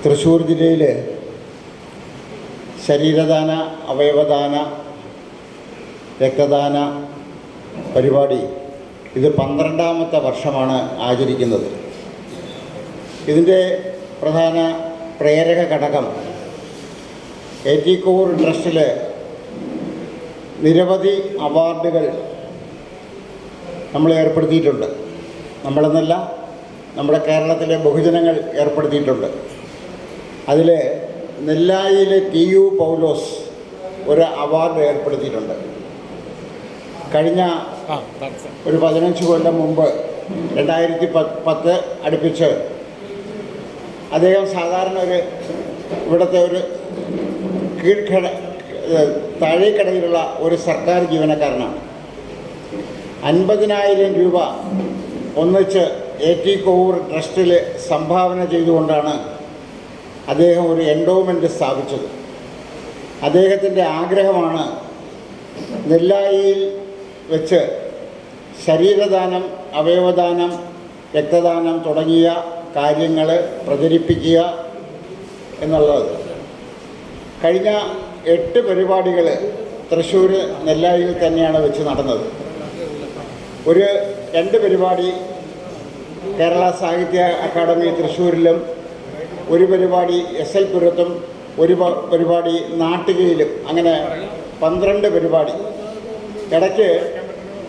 തൃശ്ശൂർ ജില്ലയിൽ ശരീരദാന, അവയവദാന, രക്തദാന പരിപാടി ഇത് 12ാമത്തെ വർഷമാണ് ആചരിക്കുന്നത്. ഇതിൻ്റെ പ്രധാന പ്രേരക ഘടകം AT കോർ ട്രസ്റ്റിൽ നിരവധി അവാർഡുകൾ നമ്മൾ ഏർപ്പെടുത്തിയിട്ടുണ്ട്. നമ്മളെന്നല്ല, നമ്മുടെ കേരളത്തിലെ ബഹുജനങ്ങൾ ഏർപ്പെടുത്തിയിട്ടുണ്ട്. അതിൽ നെല്ലായിലെ TU പൗലോസ് ഒരു അവാർഡ് ഏർപ്പെടുത്തിയിട്ടുണ്ട്. കഴിഞ്ഞ ഒരു 15 കൊല്ലം മുമ്പ് 2010 അടുപ്പിച്ച് അദ്ദേഹം സാധാരണ ഇവിടുത്തെ ഒരു താഴേക്കടയിലുള്ള ഒരു സർക്കാർ ജീവനക്കാരനാണ്. 50,000 രൂപ ഒന്നിച്ച് AT കോർ ട്രസ്റ്റിൽ സംഭാവന ചെയ്തുകൊണ്ടാണ് അദ്ദേഹം ഒരു എൻഡോമെൻ്റ് സ്ഥാപിച്ചത്. അദ്ദേഹത്തിൻ്റെ ആഗ്രഹമാണ് നെല്ലായിയിൽ വെച്ച് ശരീരദാനം, അവയവദാനം, രക്തദാനം തുടങ്ങിയ കാര്യങ്ങൾ പ്രചരിപ്പിക്കുക എന്നുള്ളത്. കഴിഞ്ഞ 8 പരിപാടികൾ തൃശ്ശൂർ നെല്ലായിൽ തന്നെയാണ് വെച്ച് നടന്നത്. 2 പരിപാടി കേരള സാഹിത്യ അക്കാദമി തൃശ്ശൂരിലും, 1 പരിപാടി SL പുരത്തും, 1 പരിപാടി നാട്ടികയിലും, അങ്ങനെ 12 പരിപാടി. ഇടയ്ക്ക്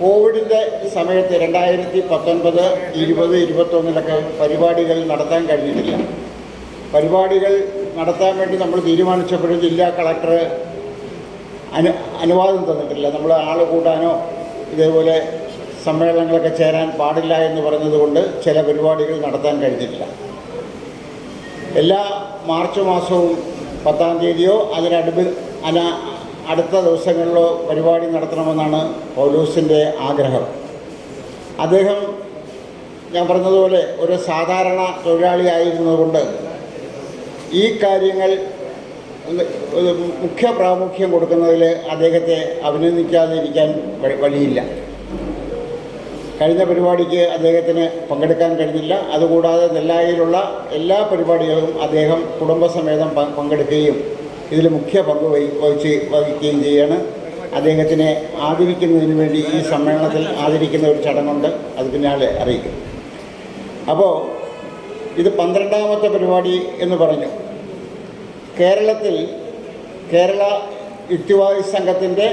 കോവിഡിൻ്റെ സമയത്ത് 2019, 20, 21 പരിപാടികൾ നടത്താൻ കഴിഞ്ഞിട്ടില്ല. പരിപാടികൾ നടത്താൻ വേണ്ടി നമ്മൾ തീരുമാനിച്ചപ്പോഴും ജില്ലാ കളക്ടർ അനുവാദം തന്നിട്ടില്ല. നമ്മൾ ആൾ കൂട്ടാനോ ഇതേപോലെ സമ്മേളനങ്ങളൊക്കെ ചേരാൻ പാടില്ല എന്ന് പറഞ്ഞതുകൊണ്ട് ചില പരിപാടികൾ നടത്താൻ കഴിഞ്ഞിട്ടില്ല. എല്ലാ മാർച്ച് മാസവും 10-ാം തീയതിയോ അടുത്ത ദിവസങ്ങളിലോ പരിപാടി നടത്തണമെന്നാണ് പൗലോസിൻ്റെ ആഗ്രഹം. അദ്ദേഹം ഞാൻ പറഞ്ഞതുപോലെ ഒരു സാധാരണ തൊഴിലാളിയായിരുന്നതുകൊണ്ട് ഈ കാര്യങ്ങൾ മുഖ്യ പ്രാമുഖ്യം കൊടുക്കുന്നതിൽ അദ്ദേഹത്തെ അഭിനന്ദിക്കാതെ ഇരിക്കാൻ വഴിയില്ല. കഴിഞ്ഞ പരിപാടിക്ക് അദ്ദേഹത്തിന് പങ്കെടുക്കാൻ കഴിഞ്ഞില്ല. അതുകൂടാതെ നെല്ലായിലുള്ള എല്ലാ പരിപാടികളും അദ്ദേഹം കുടുംബസമേതം പങ്കെടുക്കുകയും ഇതിൽ മുഖ്യ പങ്ക് വഹിക്കുകയും ചെയ്യാണ്. അദ്ദേഹത്തിനെ ആദരിക്കുന്നതിന് വേണ്ടി ഈ സമ്മേളനത്തിൽ ആദരിക്കുന്ന ഒരു ചടങ്ങുണ്ട്. അത് പിന്നാലെ അറിയിക്കും. അപ്പോൾ ഇത് 12ാമത്തെ പരിപാടി എന്ന് പറഞ്ഞു. കേരളത്തിൽ കേരള യുക്തിവാദി സംഘത്തിൻ്റെ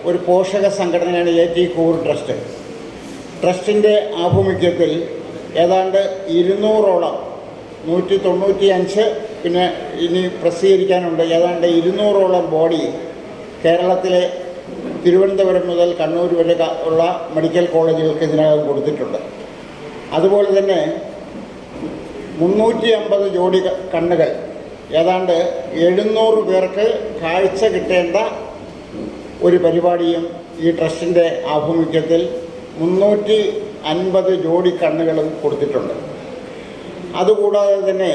ഒരു പോഷക സംഘടനയാണ് AT കോർ ട്രസ്റ്റ്. ട്രസ്റ്റിൻ്റെ ആഭിമുഖ്യത്തിൽ ഏതാണ്ട് 200ഓളം, 195 പിന്നെ ഇനി പ്രസിദ്ധീകരിക്കാനുണ്ട്, ഏതാണ്ട് 200ഓളം ബോഡി കേരളത്തിലെ തിരുവനന്തപുരം മുതൽ കണ്ണൂർ വരെ ഉള്ള മെഡിക്കൽ കോളേജുകൾക്ക് ഇതിനകം കൊടുത്തിട്ടുണ്ട്. അതുപോലെ തന്നെ 350 ജോഡി കണ്ണുകൾ, ഏതാണ്ട് 700 പേർക്ക് കാഴ്ച കിട്ടേണ്ട ഒരു പരിപാടിയും ഈ ട്രസ്റ്റിൻ്റെ ആഭിമുഖ്യത്തിൽ 350 ജോഡി കണ്ണുകളും കൊടുത്തിട്ടുണ്ട്. അതുകൂടാതെ തന്നെ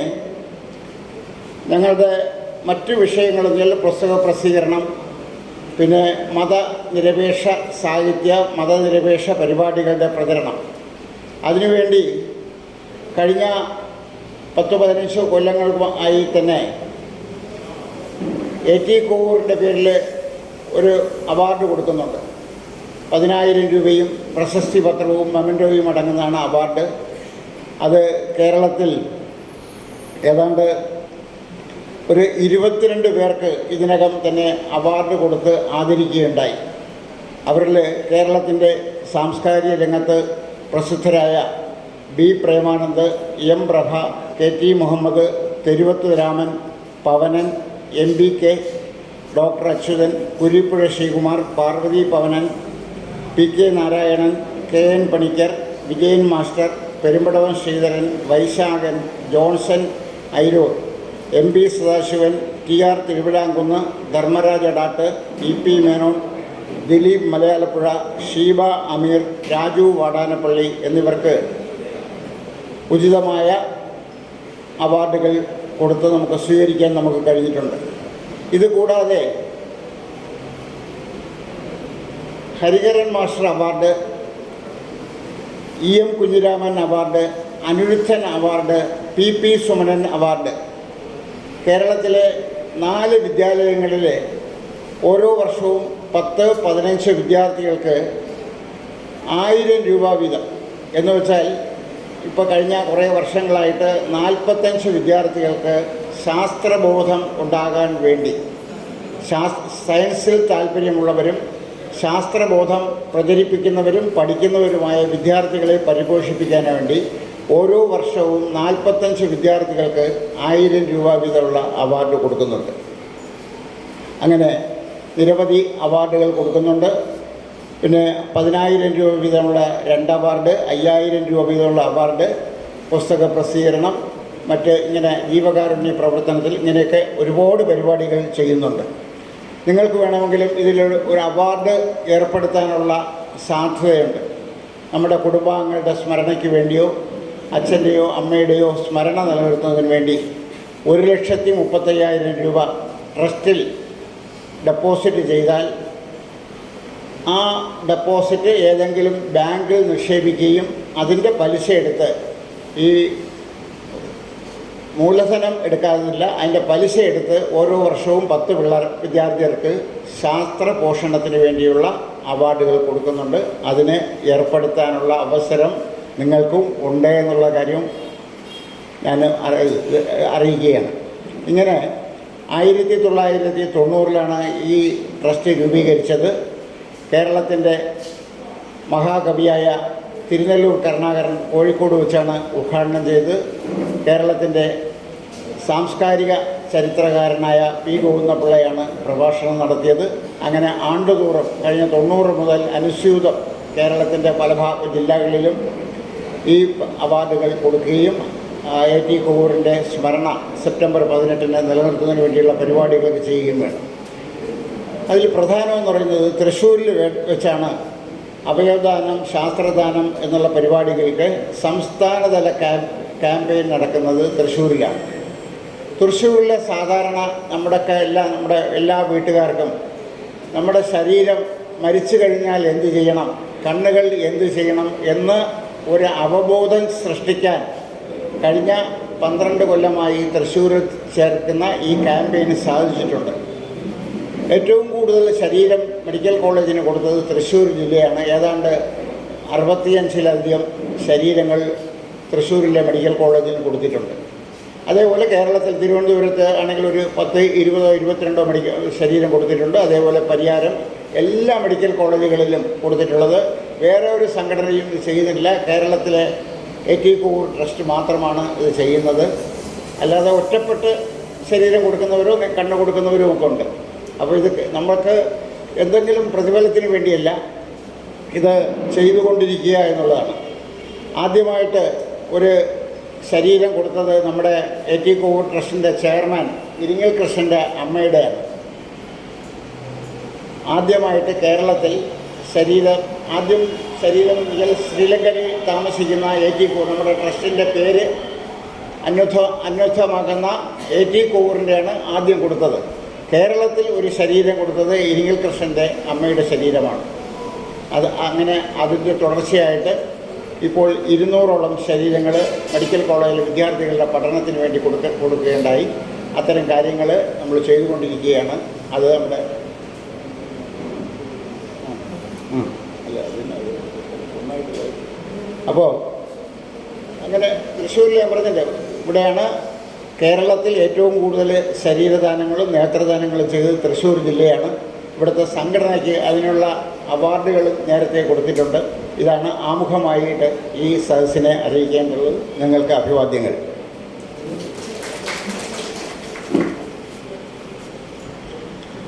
ഞങ്ങളുടെ മറ്റു വിഷയങ്ങളിൽ പുസ്തക പ്രസിദ്ധീകരണം, പിന്നെ മതനിരപേക്ഷ സാഹിത്യ, മതനിരപേക്ഷ പരിപാടികളുടെ പ്രചരണം, അതിനുവേണ്ടി കഴിഞ്ഞ 10-15 കൊല്ലങ്ങളായി തന്നെ AT കോറിൻ്റെ പേരിൽ ഒരു അവാർഡ് കൊടുക്കുന്നുണ്ട്. 10,000 രൂപയും പ്രശസ്തി പത്രവും മെമൻറ്റോയും അടങ്ങുന്നതാണ് അവാർഡ്. അത് കേരളത്തിൽ ഏതാണ്ട് ഒരു 22 പേർക്ക് ഇതിനകം തന്നെ അവാർഡ് കൊടുത്ത് ആദരിക്കുകയുണ്ടായി. അവരിൽ കേരളത്തിൻ്റെ സാംസ്കാരിക രംഗത്ത് പ്രസിദ്ധരായ B. Premanand, M. Prabha, KT Muhammad, Theruvath Raman, Pavanan, MBK, doctor Achuthan, Kurippuzha Sreekumar, Parvathi Pavanan, PK Narayanan, KN Panicker, Vijayan master, Perumbadavam Sreedharan, Vaisakhan, Johnson Airoor, MB Sadasivan, TR Thiruvithamkunnu, Dharmaraja ഡാട്ട്, EP മേനോൻ, ദിലീപ് മലയാളപ്പുഴ, ഷീബ അമീർ, രാജു വാടാനപ്പള്ളി എന്നിവർക്ക് ഉചിതമായ അവാർഡുകൾ കൊടുത്ത് സ്വീകരിക്കാൻ നമുക്ക് കഴിഞ്ഞിട്ടുണ്ട്. ഇതുകൂടാതെ Hariharan master award, EM Kunhiraman award, Aniruddhan award, PP Sumanan award കേരളത്തിലെ 4 വിദ്യാലയങ്ങളിലെ ഓരോ വർഷവും 10-15 വിദ്യാർത്ഥികൾക്ക് 1000 രൂപ വീതം എന്ന് വെച്ചാൽ ഇപ്പോൾ കഴിഞ്ഞ കുറേ വർഷങ്ങളായിട്ട് 45 വിദ്യാർത്ഥികൾക്ക് ശാസ്ത്രബോധം ഉണ്ടാകാൻ വേണ്ടി സയൻസിൽ താല്പര്യമുള്ളവരും ശാസ്ത്രബോധം പ്രചരിപ്പിക്കുന്നവരും പഠിക്കുന്നവരുമായ വിദ്യാർത്ഥികളെ പരിപോഷിപ്പിക്കാൻ വേണ്ടി ഓരോ വർഷവും 45 വിദ്യാർത്ഥികൾക്ക് 1000 രൂപ വീതമുള്ള അവാർഡ് കൊടുക്കുന്നുണ്ട്. അങ്ങനെ നിരവധി അവാർഡുകൾ കൊടുക്കുന്നുണ്ട്. പിന്നെ 10,000 രൂപ വീതമുള്ള 2 അവാർഡ്, 5,000 രൂപ വീതമുള്ള അവാർഡ്, പുസ്തക പ്രസിദ്ധീകരണം, മറ്റ് ഇങ്ങനെ ജീവകാരുണ്യ പ്രവർത്തനത്തിൽ ഇങ്ങനെയൊക്കെ ഒരുപാട് പരിപാടികൾ ചെയ്യുന്നുണ്ട്. നിങ്ങൾക്ക് വേണമെങ്കിലും ഇതിലൊരു അവാർഡ് ഏർപ്പെടുത്താനുള്ള സാധ്യതയുണ്ട്. നമ്മുടെ കുടുംബാംഗങ്ങളുടെ സ്മരണയ്ക്ക് വേണ്ടിയോ അച്ഛൻ്റെയോ അമ്മയുടെയോ സ്മരണ നിലനിർത്തുന്നതിന് വേണ്ടി 1,35,000 രൂപ ട്രസ്റ്റിൽ ഡെപ്പോസിറ്റ് ചെയ്താൽ ആ ഡെപ്പോസിറ്റ് ഏതെങ്കിലും ബാങ്കിൽ നിക്ഷേപിക്കുകയും അതിൻ്റെ പലിശ എടുത്ത് ഈ മൂലധനം എടുക്കാതില്ല, അതിൻ്റെ പലിശ എടുത്ത് ഓരോ വർഷവും 10 വിദ്യാർത്ഥികൾക്ക് ശാസ്ത്ര പോഷണത്തിന് വേണ്ടിയുള്ള അവാർഡുകൾ കൊടുക്കുന്നുണ്ട്. അതിന് ഏർപ്പെടുത്താനുള്ള അവസരം നിങ്ങൾക്കും ഉണ്ട് എന്നുള്ള കാര്യം ഞാൻ അറിയിക്കുകയാണ്. ഇങ്ങനെ 1990-ലാണ് ഈ ട്രസ്റ്റ് രൂപീകരിച്ചത്. കേരളത്തിൻ്റെ മഹാകവിയായ തിരുനെല്ലൂർ കരുണാകരൻ കോഴിക്കോട് വെച്ചാണ് ഉദ്ഘാടനം ചെയ്ത് കേരളത്തിൻ്റെ സാംസ്കാരിക ചരിത്രകാരനായ പി ഗോവിന്ദപിള്ളയാണ് പ്രഭാഷണം നടത്തിയത്. അങ്ങനെ ആണ്ടുതോറും കഴിഞ്ഞ 90 മുതൽ അനുസ്യൂതം കേരളത്തിൻ്റെ പല ജില്ലകളിലും ഈ അവാർഡുകൾ കൊടുക്കുകയും A.T. കോവൂരിൻ്റെ സ്മരണ സെപ്റ്റംബർ 18-ന് നിലനിർത്തുന്നതിന് വേണ്ടിയുള്ള പരിപാടികളൊക്കെ ചെയ്യുകയും വേണം. അതിൽ പ്രധാനമെന്ന് പറയുന്നത് തൃശ്ശൂരിൽ വെച്ചാണ് അവയവദാനം, ശാസ്ത്രദാനം എന്നുള്ള പരിപാടികൾക്ക് സംസ്ഥാനതല ക്യാമ്പയിൻ നടക്കുന്നത് തൃശ്ശൂരിലാണ്. തൃശ്ശൂരിലെ സാധാരണ നമ്മുടെ എല്ലാ വീട്ടുകാർക്കും നമ്മുടെ ശരീരം മരിച്ചു കഴിഞ്ഞാൽ എന്ത് ചെയ്യണം, കണ്ണുകൾ എന്ത് ചെയ്യണം എന്ന് ഒരു അവബോധം സൃഷ്ടിക്കാൻ കഴിഞ്ഞ 12 കൊല്ലമായി തൃശ്ശൂരിൽ ചേർക്കുന്ന ഈ ക്യാമ്പയിന് സാധിച്ചിട്ടുണ്ട്. ഏറ്റവും കൂടുതൽ ശരീരം മെഡിക്കൽ കോളേജിന് കൊടുത്തത് തൃശ്ശൂർ ജില്ലയാണ്. ഏതാണ്ട് 65-ലധികം ശരീരങ്ങൾ തൃശ്ശൂരിലെ മെഡിക്കൽ കോളേജിന് കൊടുത്തിട്ടുണ്ട്. അതേപോലെ കേരളത്തിൽ തിരുവനന്തപുരത്ത് ആണെങ്കിൽ ഒരു 10, 20, 22 ശരീരം കൊടുത്തിട്ടുണ്ട്. അതേപോലെ പരിയാരം എല്ലാ മെഡിക്കൽ കോളേജുകളിലും കൊടുത്തിട്ടുള്ളത്. വേറെ ഒരു സംഘടനയും ഇത് ചെയ്യുന്നില്ല. കേരളത്തിലെ A.T. കോവൂർ ട്രസ്റ്റ് മാത്രമാണ് ഇത് ചെയ്യുന്നത്. അല്ലാതെ ഒറ്റപ്പെട്ട് ശരീരം കൊടുക്കുന്നവരോ കണ്ണ് കൊടുക്കുന്നവരും ഒക്കെ ഉണ്ട്. അപ്പോൾ ഇത് നമ്മൾക്ക് എന്തെങ്കിലും പ്രതിഫലത്തിന് വേണ്ടിയല്ല, ഇത് ചെയ്തുകൊണ്ടിരിക്കുക എന്നുള്ളതാണ്. ആദ്യമായിട്ട് ഒരു ശരീരം കൊടുത്തത് നമ്മുടെ A.T. കോവൂർ ട്രസ്റ്റിൻ്റെ ചെയർമാൻ ഇരിങ്ങൽ കൃഷ്ണൻ്റെ അമ്മയുടെയാണ്. ആദ്യമായിട്ട് കേരളത്തിൽ ശരീരം മുതൽ ശ്രീലങ്കയിൽ താമസിക്കുന്ന A.T. കോവൂർ, നമ്മുടെ ട്രസ്റ്റിൻ്റെ പേര് അന്വർത്ഥമാക്കുന്ന A.T. കോവൂറിൻ്റെയാണ് ആദ്യം കൊടുത്തത്. കേരളത്തിൽ ഒരു ശരീരം കൊടുത്തത് ഇരിങ്ങൽ കൃഷ്ണൻ്റെ അമ്മയുടെ ശരീരമാണ്. അങ്ങനെ അതിൻ്റെ തുടർച്ചയായിട്ട് ഇപ്പോൾ 200ഓളം ശരീരങ്ങൾ മെഡിക്കൽ കോളേജിലെ വിദ്യാർത്ഥികളുടെ പഠനത്തിന് വേണ്ടി കൊടുക്കുകയുണ്ടായി. അത്തരം കാര്യങ്ങൾ നമ്മൾ ചെയ്തുകൊണ്ടിരിക്കുകയാണ്. അത് നമ്മുടെ അപ്പോൾ അങ്ങനെ തൃശ്ശൂരിൽ ഞാൻ പറഞ്ഞില്ലേ, ഇവിടെയാണ് കേരളത്തിൽ ഏറ്റവും കൂടുതൽ ശരീരദാനങ്ങളും നേത്രദാനങ്ങളും ചെയ്തത് തൃശ്ശൂർ ജില്ലയാണ്. ഇവിടുത്തെ സംഘടനയ്ക്ക് അതിനുള്ള അവാർഡുകൾ നേരത്തെ കൊടുത്തിട്ടുണ്ട്. ഇതാണ് ആമുഖമായിട്ട് ഈ സദസ്സിനെ അറിയിക്കേണ്ടത്. നിങ്ങൾക്ക് അഭിവാദ്യങ്ങൾ.